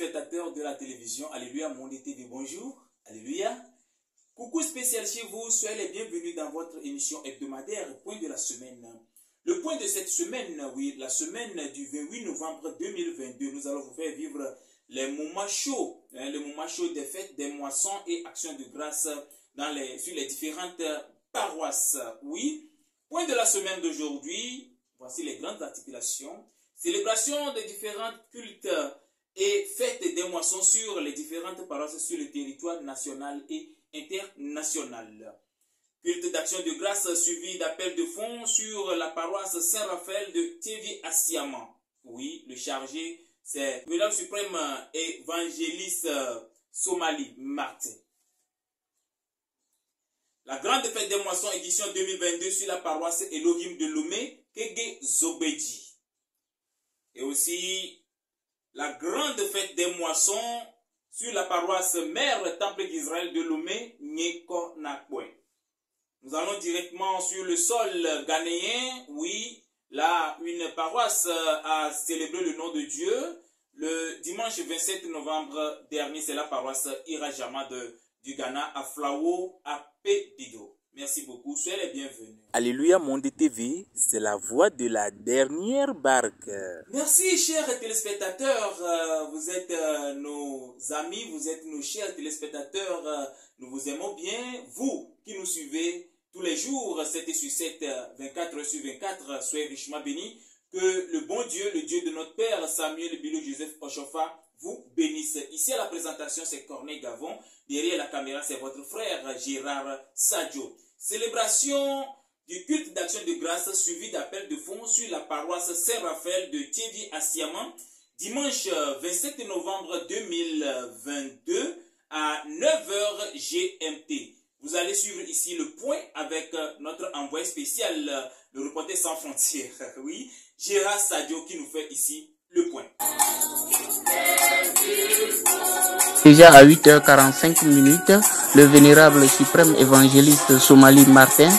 téléspectateurs de la télévision, Alléluia, Monde TV, bonjour, Alléluia. Coucou spécial chez vous, soyez les bienvenus dans votre émission hebdomadaire, Point de la semaine. Le point de cette semaine, oui, la semaine du 28 novembre 2022, nous allons vous faire vivre les moments chauds, les moments chauds des fêtes, des moissons et actions de grâce sur les différentes paroisses. Oui, point de la semaine d'aujourd'hui, voici les grandes articulations. Célébration des différents cultes et fêtes des moissons sur les différentes paroisses sur le territoire national et international. Culte d'action de grâce suivi d'appel de fonds sur la paroisse Saint-Raphaël de Théviers-Assiaman. Oui, le chargé, c'est le suprême évangéliste Somali Martin. La grande fête des moissons édition 2022 sur la paroisse Elohim de Lomé, Kege Zobedi. Et aussi la grande fête des moissons sur la paroisse Mère Temple d'Israël de Lomé, Nyeko Nakwe. Nous allons directement sur le sol ghanéen. Oui, là, une paroisse a célébré le nom de Dieu. Le dimanche 27 novembre dernier, c'est la paroisse Irajama du Ghana à Flao, à Pédido. Merci beaucoup, soyez les bienvenus. Alléluia, Monde TV, c'est la voix de la dernière barque. Merci, chers téléspectateurs. Vous êtes nos amis, vous êtes nos chers téléspectateurs. Nous vous aimons bien. Vous qui nous suivez tous les jours, 7 sur 7, 24 heures sur 24, soyez richement bénis. Que le bon Dieu, le Dieu de notre Père, Samuel Bilo Joseph Ochofa, vous bénisse. Ici à la présentation, c'est Corneille Gavon. Derrière la caméra, c'est votre frère Gérard Sadio. Célébration du culte d'action de grâce suivi d'appel de fonds sur la paroisse Saint-Raphaël de Théviers-Assiaman, dimanche 27 novembre 2022 à 9h GMT. Vous allez suivre ici le point avec notre envoyé spécial, le reporter sans frontières, oui, Gérard Sadio qui nous fait ici le point. Déjà à 8h45, le vénérable suprême évangéliste Somali Martin,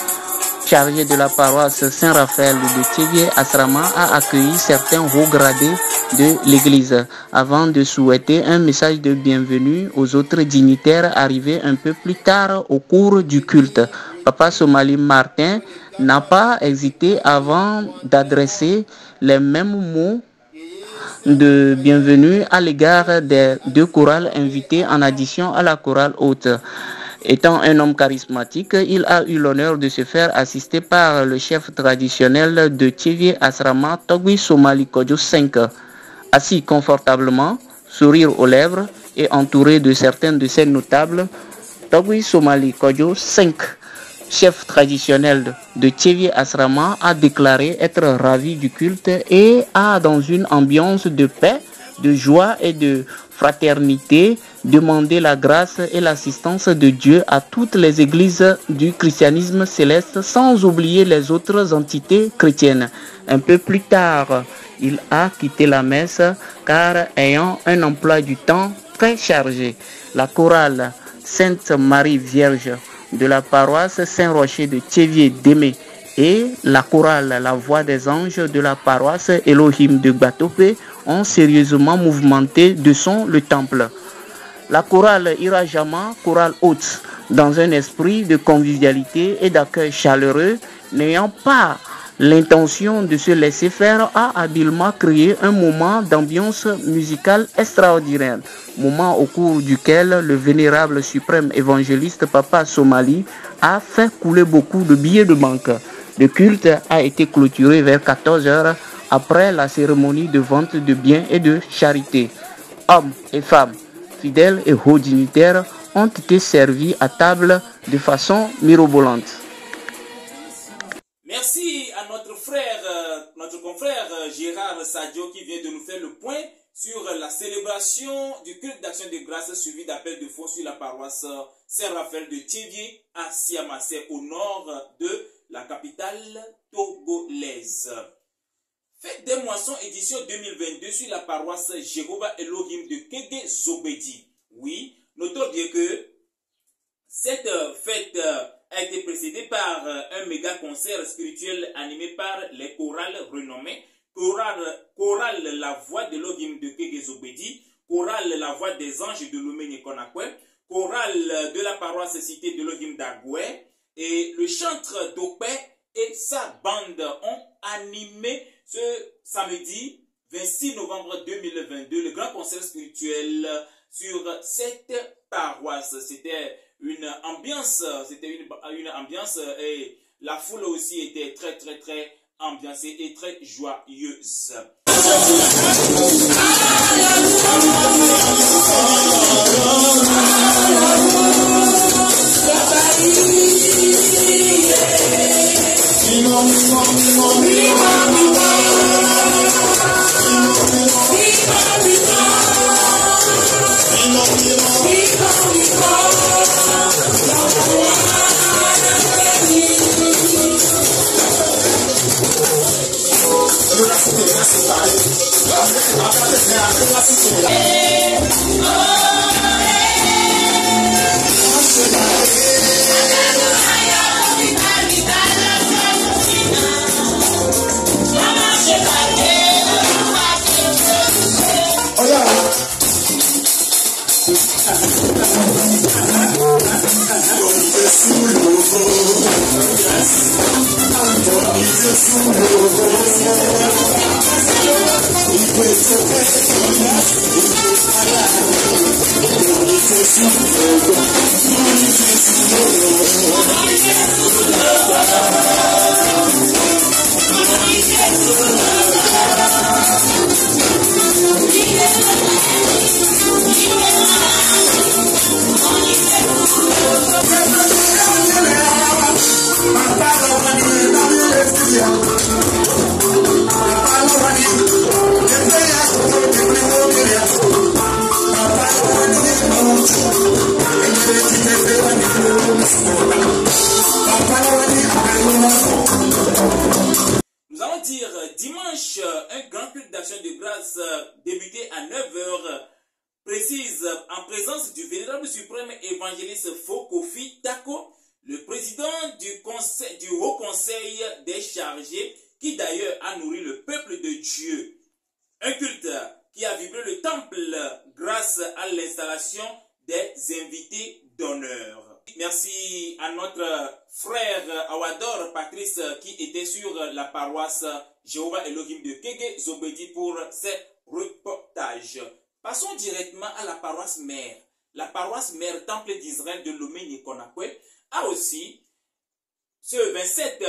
chargé de la paroisse Saint-Raphaël de Théviers-Assiaman, a accueilli certains hauts gradés de l'église avant de souhaiter un message de bienvenue aux autres dignitaires arrivés un peu plus tard au cours du culte. Papa Somali Martin n'a pas hésité avant d'adresser les mêmes mots de bienvenue à l'égard des deux chorales invités en addition à la chorale haute. Étant un homme charismatique, il a eu l'honneur de se faire assister par le chef traditionnel de Théviers-Assiaman, Togui Somali Kodjo 5. Assis confortablement, sourire aux lèvres et entouré de certains de ses notables, Togui Somali Kodjo 5, chef traditionnel de Théviers-Assiaman, a déclaré être ravi du culte et a, dans une ambiance de paix, de joie et de fraternité, demandé la grâce et l'assistance de Dieu à toutes les églises du christianisme céleste, sans oublier les autres entités chrétiennes. Un peu plus tard, il a quitté la messe car ayant un emploi du temps très chargé. La chorale Sainte Marie Vierge de la paroisse Saint-Rocher de Théviers-Démé et la chorale La Voix des Anges de la paroisse Elohim de Batopé ont sérieusement mouvementé de son le temple. La chorale Irajama, chorale haute, dans un esprit de convivialité et d'accueil chaleureux, n'ayant pas l'intention de se laisser faire, a habilement créé un moment d'ambiance musicale extraordinaire, moment au cours duquel le vénérable suprême évangéliste Papa Somali a fait couler beaucoup de billets de banque. Le culte a été clôturé vers 14h après la cérémonie de vente de biens et de charité. Hommes et femmes, fidèles et hauts dignitaires ont été servis à table de façon mirobolante. Merci à notre frère, notre confrère Gérard Sadio qui vient de nous faire le point sur la célébration du culte d'action de grâce suivi d'appel de fonds sur la paroisse Saint-Raphaël de Théviers-Assiaman, c'est au nord de la capitale togolaise. Fête des moissons édition 2022 sur la paroisse Jéhovah Elohim de Kege Zobedi. Oui, notons bien que cette fête a été précédée par un méga concert spirituel animé par les chorales renommées. Chorale La Voix de l'Elohim de Kege Zobedi, chorale La Voix des Anges de Lomé-Nikonakwe, chorale de la paroisse Cité de l'Ohim d'Agoué, et le chantre Dopé et sa bande ont animé ce samedi 26 novembre 2022 le grand concert spirituel sur cette paroisse. C'était une ambiance, et la foule aussi était très ambiancée et très joyeuse. Nous allons dire dimanche un grand culte d'action de grâce débuté à 9h précise en présence du vénérable suprême évangéliste Fokofi Tako, le président du Haut Conseil des chargés, qui d'ailleurs a nourri le peuple de Dieu. Un culte qui a vibré le temple grâce à l'installation des invités d'honneur. Merci à notre frère Awador Patrice qui était sur la paroisse Jéhovah Elohim de Kege Zobedi pour ces reportages. Passons directement à la paroisse mère. La paroisse mère Temple d'Israël de Lomé-Nikonakwe a aussi, ce 27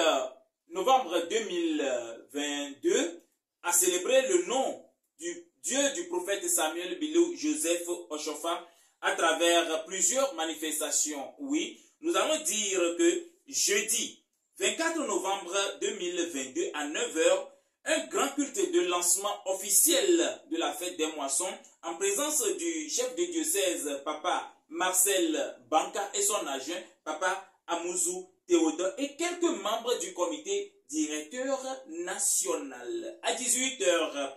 novembre 2022, a célébré le nom du Dieu du prophète Samuel Bilou Joseph Oshofa à travers plusieurs manifestations. Oui, nous allons dire que jeudi 24 novembre 2022 à 9h, un grand culte de lancement officiel de la fête des moissons en présence du chef de diocèse, Papa Marcel Banka, et son adjoint, Papa Amouzou Théodore, et quelques membres du comité directeur national. À 18h,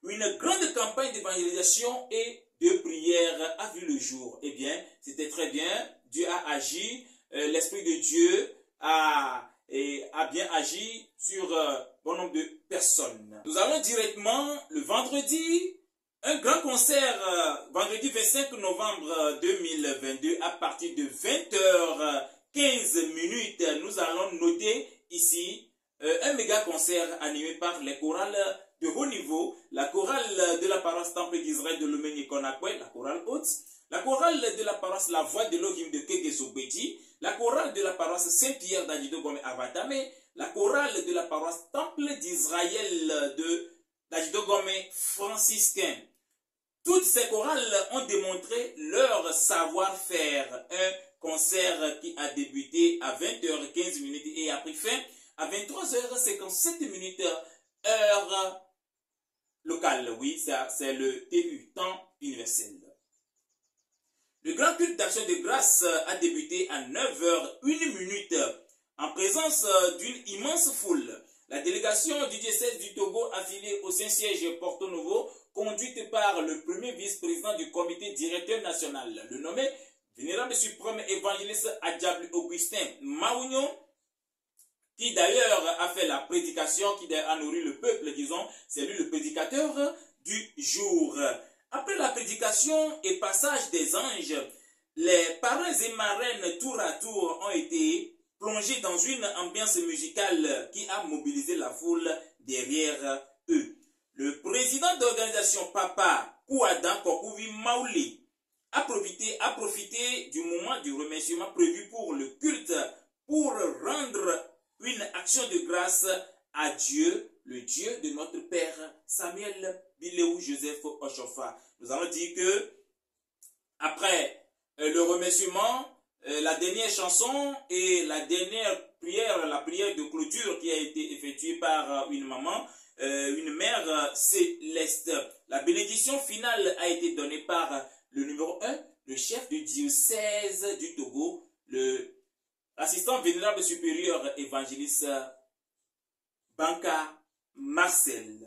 une grande campagne d'évangélisation et de prière a vu le jour. Eh bien, c'était très bien. Dieu a agi. L'Esprit de Dieu a bien agi sur bon nombre de personnes. Nous allons directement le vendredi, un grand concert, vendredi 25 novembre 2022, à partir de 20h15. Nous allons noter ici un méga concert animé par les chorales de haut niveau, la chorale de la paroisse Temple d'Israël de Lomé-Nikonakwe, la chorale haute, la chorale de la paroisse La Voix de l'Ohim de Kegesobedi, la chorale de la paroisse Saint-Pierre d'Adido Gome Avatame, la chorale de la paroisse Temple d'Israël de d'Adido Gome franciscain. Toutes ces chorales ont démontré leur savoir-faire. Un concert qui a débuté à 20h15 et a pris fin à 23h57 heure locale. Oui, c'est le TU, temps universel. Le grand culte d'action de grâce a débuté à 9h01 en présence d'une immense foule. La délégation du diocèse du Togo affiliée au Saint-Siège Porto Novo, conduite par le premier vice-président du comité directeur national, le nommé vénérable suprême évangéliste Adjabli Augustin Maougnon, qui d'ailleurs a fait la prédication, qui a nourri le peuple, disons, c'est lui le prédicateur du jour. Après la prédication, prédication et passage des anges, les parrains et marraines tour à tour ont été plongés dans une ambiance musicale qui a mobilisé la foule derrière eux. Le président d'organisation Papa Kouadan Kokuvi Maouli a profité du moment du remerciement prévu pour le culte pour rendre une action de grâce à Dieu, le Dieu de notre Père Samuel Bileou Joseph Oshofa. Nous allons dire que après le remerciement, la dernière chanson et la dernière prière, la prière de clôture qui a été effectuée par une maman, une mère céleste. La bénédiction finale a été donnée par le numéro 1, le chef du diocèse du Togo, l'assistant vénérable supérieur évangéliste Banka Marcel.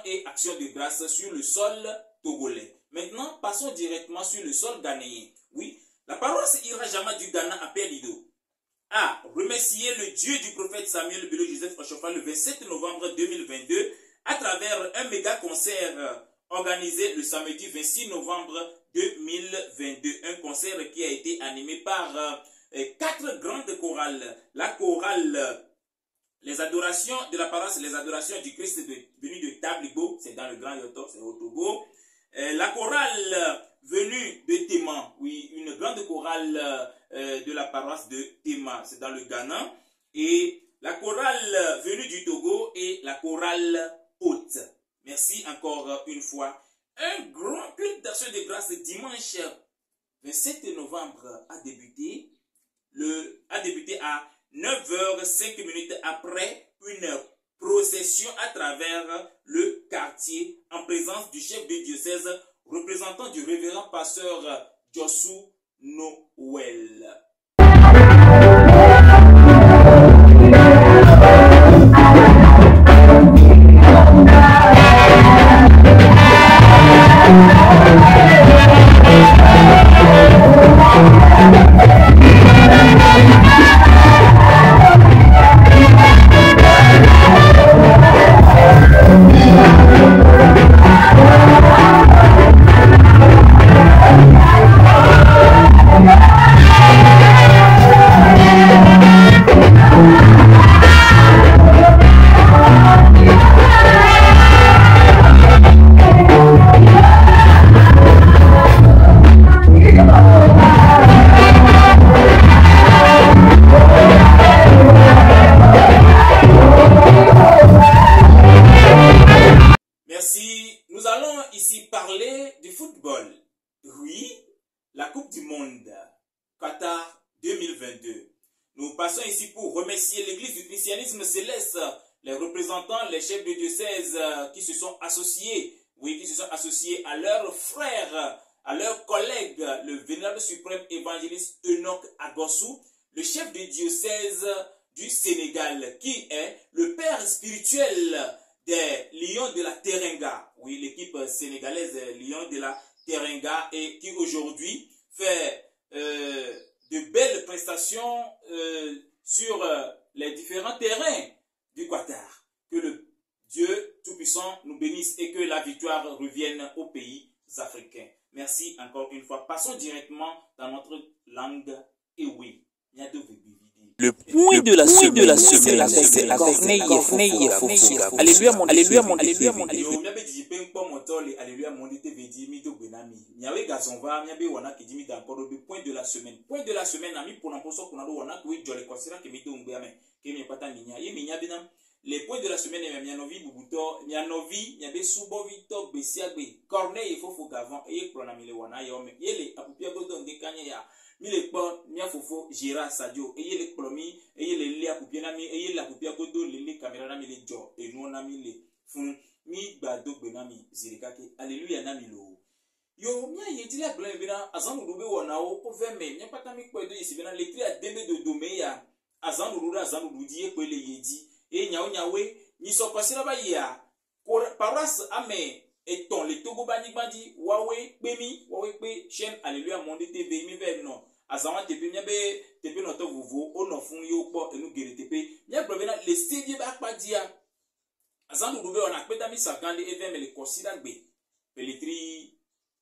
Et action de grâce sur le sol togolais. Maintenant, passons directement sur le sol ghanéen. Oui, la paroisse Irajama du Ghana à Père-Lido a remercié le Dieu du prophète Samuel Bileou Joseph Oshofa le 27 novembre 2022 à travers un méga concert organisé le samedi 26 novembre 2022. Un concert qui a été animé par 4 grandes chorales. La chorale les adorations de la paroisse, les adorations du Christ venu de Tablibo, c'est dans le Grand Yoto, c'est au Togo. La chorale venue de Téma, oui, une grande chorale de la paroisse de Téma, c'est dans le Ghana. Et la chorale venue du Togo et la chorale haute. Merci encore une fois. Un grand culte d'action de grâce dimanche 27 novembre a débuté à 9h05 après une procession à travers le quartier en présence du chef de diocèse représentant du révérend pasteur Jossou Noël. Nous allons ici parler du football. Oui, la Coupe du Monde Qatar 2022. Nous passons ici pour remercier l'Église du christianisme céleste, les représentants, les chefs de diocèse qui se sont associés, qui se sont associés à leurs frères, à leurs collègues, le vénérable suprême évangéliste Enoch Agossou, le chef de diocèse du Sénégal, qui est le père spirituel des Lions de la Teranga. Oui, l'équipe sénégalaise des Lions de la Teranga et qui aujourd'hui fait de belles prestations sur les différents terrains du Qatar. Que le Dieu Tout-Puissant nous bénisse et que la victoire revienne aux pays africains. Merci encore une fois. Passons directement dans notre langue Ewe. Le point de la semaine, c'est Corneille Foufou. Alléluia, mon Alléluia, mon Alléluia, mon Alléluia. Alléluia, mon point de la semaine. Point de la semaine, ami, pour l'impression qu'on a l'ouana, que oui, je les considère que mito umbiame, que mi pata minya. Ye minya bina, les points de la semaine, mianovi, bubuto, mianovi, miabe subo vito, besiagbe, Corneille Foufou gavant, et pronamile wana, yome, yele, apupia godon de kanya. Mi le kpo mia fofo Gérard Sadio eye le plomi eye le le akupia na mi eye la akupia godo le caméra na mi le jo enu na mi le fun mi gbado gbe na mi zirikake alléluia na mi lo yo mia ye ti la bla bina azan do be wona o veme mia pata mi kpo edo yesi bina le tri adembe do dome ya azan do di e pe le yedi e nyawe ni so kwasira ba ya paroisse ame et ton le Togo bani bandi wawe pe chaîne alléluia monde TV mi ve no azawa tepe nyabe tepe no to vovo ono fun yo po enu gere tepe nya problème le stade ba pa dia azandu dube on akpeta mi sakande even me le consider gbe peletri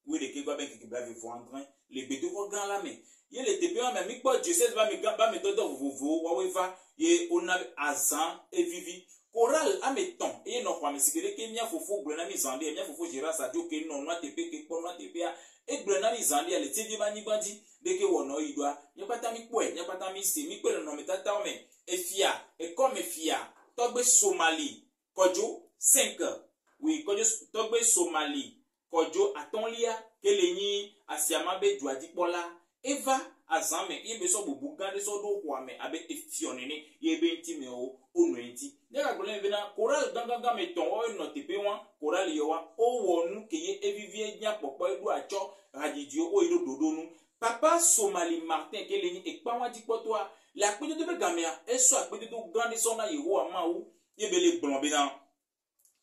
we de ke gba ben ki ba ve vendre le bedo ko grand la mais ye le tepe ma mi po diocèse ba me todo vovo wawe va ye ona azan et vivi Choral ameton et non pas me sigere ke mia fofo brena mi zandi mia fofo Gérard Sadio ke non na tepe ke po na tepe a e brena mi zandi le tedi ba ni bandi de ke wono idwa nya pata mi poe nya pata mi se mi pe no metata o me e fia e comme fia togbe Somali kojo 5 oui kojo togbe Somali kojo atonlia ke lenyi asiama be duadi pola eva azame yebe so bubu gande so do kwame abe efionene yebe ntime o onu enti nega gole bena choral ganga meton o no tepe wan choral yo wa o wonu keye evivie nya popo edu acho radidio o iro dodonu papa Somali Martin ke leni ekpa wan dikpotwa la pedo de gamia eso apedo do grande sona yeho amawu yebe le blon bena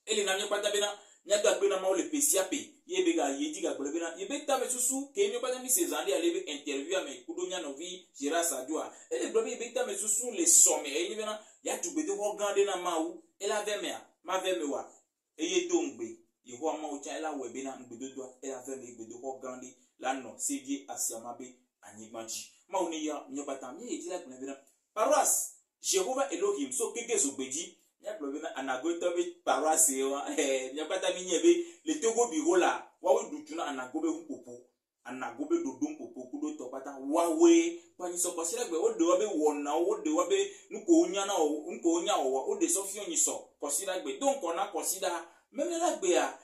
ele na mi pata bena nya do akpe na ma o le pesiape yebe ga yedi ga gole bena yebe ta mesusu ke mi pata mi sezandi alebe interview ame kudo nya no vi Gérard Sadio ele blobi yebe ta mesusu le somme e bena ya tugbe de ho grande na mawu ela vemea ma vemewa eye dongbe yeho amawu cha ela webe na ngbedo do ela veme ngbedo ho grande la no sedie asiamabe anyigbanji ma oni ya nyopata mi yedi la gole bena paroisse Jéhovah Elohim so kege zogbeji nya globena anagoto be paroisse wa nyapata mi nyebe le Togo birola wawe dutuna anagobe hupopo anagobe dodom popo kudo topata wawe kwani so kosira gbe o de wabe wona o de wabe nko onya o de sofio nyiso kosira gbe donc on a considéré même la gbe a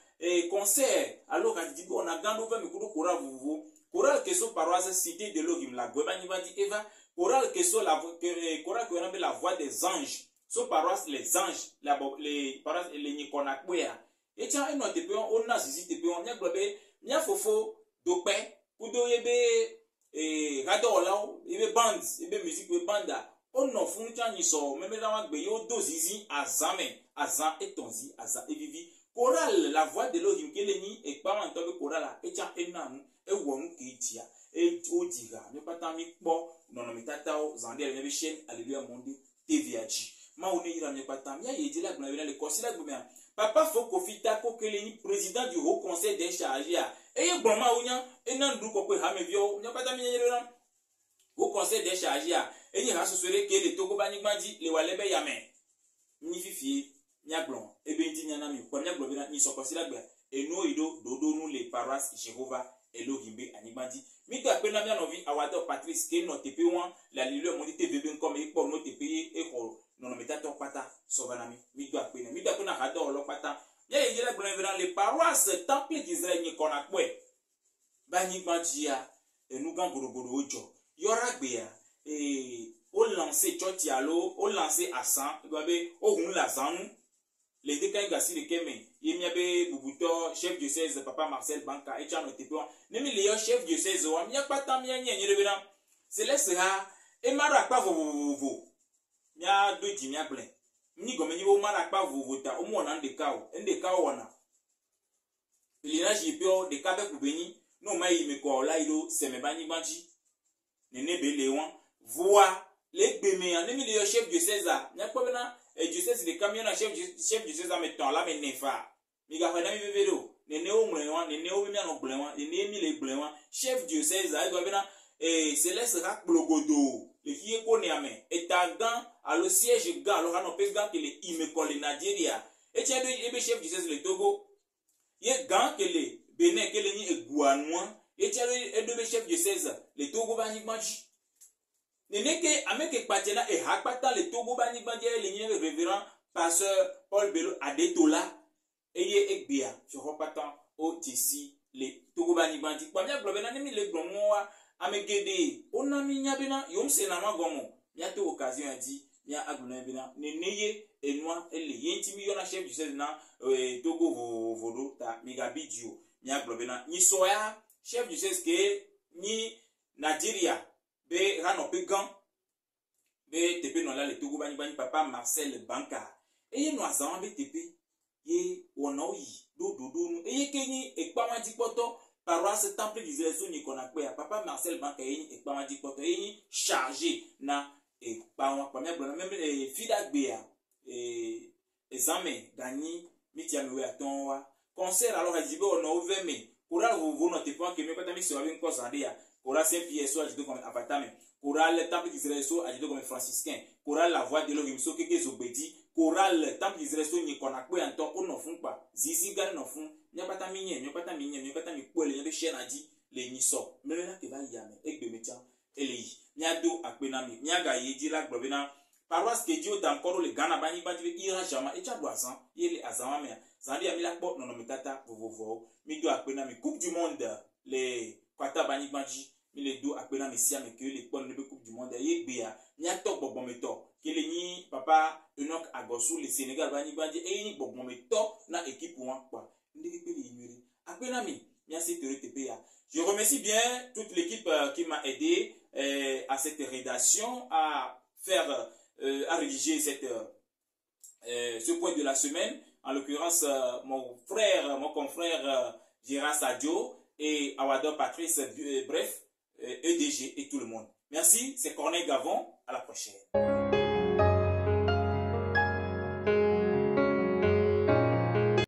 concert alors quand dit on a gando ve me kudo kora vuvu choral que so paroisse cité de l'Ogim la goba ni badi eva choral que so la choral que on appelle la voix des anges. So paroisse les anges les paroisse les nikonakboya et tiens eno tepe on na zizi tepe on nya globe nya fofo dope kudo yebe radio olawo yebe bands yebe musique we banda on no fun tia nyiso meme la wa gbe yo do zizi azame azan etonzi azan evivi choral la voix de l'Elohim keleni e pa man tobe choral et tiens enanu e wonu ke tia e odiga ne pata mi po nono mitata o zande yebe chaîne alléluia monde TVH ma on ira ne patam ya yedi la gna le conseil la papa Foko Fita ko keleni président du haut conseil des chargés e bon ma onya e nan du ko pe ha me vio nya patam ya yera haut conseil des chargés e ni ha sosore ke le Togo bani gbandi le walebe yame ni fifi nya blon e be ndi nya na mi ko nya blon na ni so conseil la gba e no ido dodo nu le paroisse Jéhovah Elohim be anigbandi mi to pe na mi anovi awado Patrice ke no tepe won la lilo mo di tv comme e po no tepe e ko non mais t'as ton pata sauvanami mi doit na hado lo pata ya yele bran les paroisses temple d'Israël ni konakwe bani gbandia e nu gan gorogoro ojo Yorabea et au lancer Chotialo, au lancer à 100, au Lazan, les décans gassi de Keme, Yemiabe Bubuto, chef diocèse, Papa Marcel Banca, et Chano Tepo, Nemi Léo, chef diocèse, Wamia Patam Yanni, c'est laissera, et Marapa vous, Mia de Jimia Blen, Ni Gomeni au Marapa vous vota, au moins un des cas, wana. Il y a un des cas de Béni, non, mais il me quoi, là, il se me bani banji. Nene Béléon, voix, les béméans, les milieux chef du César, n'y a pas besoin, et du César, les camions, chef du César, mettons là, mais n'est pas. Miga Fana Vivero, Nene au Bléon, Nene au Mian Bléon, Nene Mille Bléon, chef du César, il doit venir, et Céleste Rak Blogodo, le qui est connu à main, et Tagan, à le siège gars, alors on peut gagner les Imekol, les Nigeria, et tiens, le chef du César, le Togo, il y a gants que les Bénin, que les Ni Gouanois, et tiens, le chef du César, le Togo Bani Manchi. N'est que avec Patena et Hakpata, le Togo Bani Bandia, le révérend pasteur Paul Bello Adetola, et Ekbia, je repatant au Tissi, les Togo Bani Bandi. Pamia Globena, Nemi le Glomoa, Amegede, Onami Nyabena, Yom Senama Gomo, Miato occasion a dit, Mia Aglunabena, Neneye, et moi, et les Yentimi, Yona chef du Sénat, Togo Vodo, ta Migabidio, Mia Globena, ni Soya, chef du Sénat, ni Nigeria. Be rano pe gan be tepe non la le Togo bani papa Marcel Banca et ye no azan be tepe ye wono yi do no et ye keni ekpama dikpoto paroisse temple d'Israël so ni konakwe papa Marcel Banca ye ekpama dikpoto ye chargé na ekpama pamia blona même fida gbea examen gagné mitiamewe atonwa concert alors azibe ono oveme kura vous no tepe que me kota mi so avec cause andia Chorale Saint-Pierre soit agité comme Avatame, chorale Temple d'Israël soit agité comme franciscain, chorale La Voix de l'Elohim soit que Zobedi, chorale Temple d'Israël soit ni konakwe en temps on n'en font pas, zizi gane n'en font, n'y a pas ta mine, n'y a pas ta mine, n'y a pas ta mine, n'y a pas chien a dit les niso, mais là que va y ame, ek de métier, eli, n'y a do akbenami, n'y a gaye dit la globena, paroisse que Dieu t'a encore le Ghana bani bani ira jamais, et tu as boisson, il est azama mais, zandi a mis la porte non metata vovo, mi do akbenami, Coupe du Monde, les kwata bani bani les deux après la messia mais que les bonnes de coupe du monde et bia n'y a top bon meto que les ni papa Enoch Agosu le Sénégal bani bani et ni bon meto na équipe moi quoi ndiki pe ignorer après la mi bien c'est TPA. Je remercie bien toute l'équipe qui m'a aidé à cette rédaction à faire à rédiger cette ce point de la semaine, en l'occurrence mon confrère Gérard Sadio et Awador Patrice, bref, EDG et tout le monde. Merci, c'est Corneille Gavon, à la prochaine.